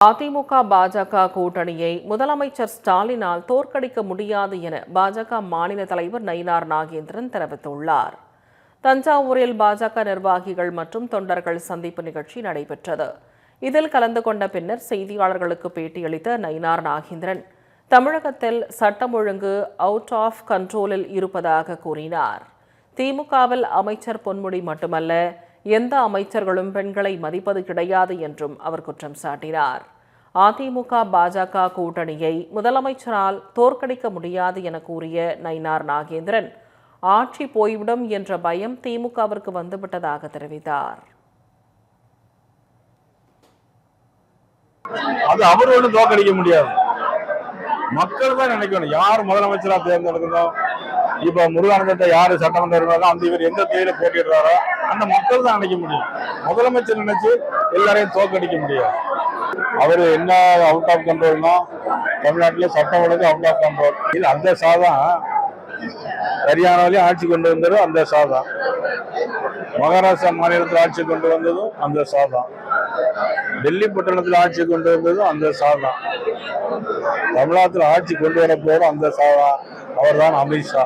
அதிமுக பாஜக கூட்டணியை முதலமைச்சர் ஸ்டாலினால் தோற்கடிக்க முடியாது என பாஜக மாநில தலைவர் நயினார் நாகேந்திரன் தெரிவித்துள்ளார். தஞ்சாவூரில் பாஜக நிர்வாகிகள் மற்றும் தொண்டர்கள் சந்திப்பு நிகழ்ச்சி நடைபெற்றது. இதில் கலந்து கொண்ட பின்னர் செய்தியாளர்களுக்கு பேட்டியளித்த நயினார் நாகேந்திரன் தமிழகத்தில் சட்டம் ஒழுங்கு அவுட் ஆஃப் கண்ட்ரோலில் இருப்பதாக கூறினார். திமுகவில் அமைச்சர் பொன்முடி மட்டுமல்ல, எந்த அமைச்சர்களும் பெண்களை மதிப்பது கிடையாது என்றும் அவர் குற்றம் சாட்டினார். அதிமுக பாஜக கூட்டணியை முதலமைச்சரால் தோற்கடிக்க முடியாது என கூறிய நயினார் நாகேந்திரன் ஆட்சி போய்விடும் என்ற பயம் திமுகவிற்கு வந்துவிட்டதாக தெரிவித்தார். அது அவரோடு தோற்கடிக்க முடியாது, மக்கள் தான் நினைக்கணும். யார் முதலமைச்சரா தேர்ந்தெடுக்கணும், இப்ப முருகானந்தத்தை யாரு சட்டமன்ற உறுப்பினரோ அந்த இவர் எந்த தேதியில போட்டிடுறாரோ அந்த மக்கள் தான் நினைக்க முடியும். முதலமைச்சர் நினைச்சு எல்லாரையும் தோற்கடிக்க முடியாது. அவரு என்ன அவுட் ஆஃப் கண்ட்ரோல்னா, தமிழ்நாட்டில சட்டம் ஒழுங்கு அவுட் ஆஃப் கண்ட்ரோல். இது அந்த சாதான் ஹரியானாவிலேயும் ஆட்சி கொண்டு வந்ததும் அந்த சாதான், மகாராஷ்டிரா மாநிலத்தில் ஆட்சி கொண்டு வந்ததும் அந்த சாதான், டெல்லி பட்டணத்தில் ஆட்சி கொண்டு வந்ததும் அந்த சாதான், தமிழ்நாட்டில் ஆட்சி கொண்டு வர போறோம் அந்த சாதான். அவர் தான் அமித்ஷா.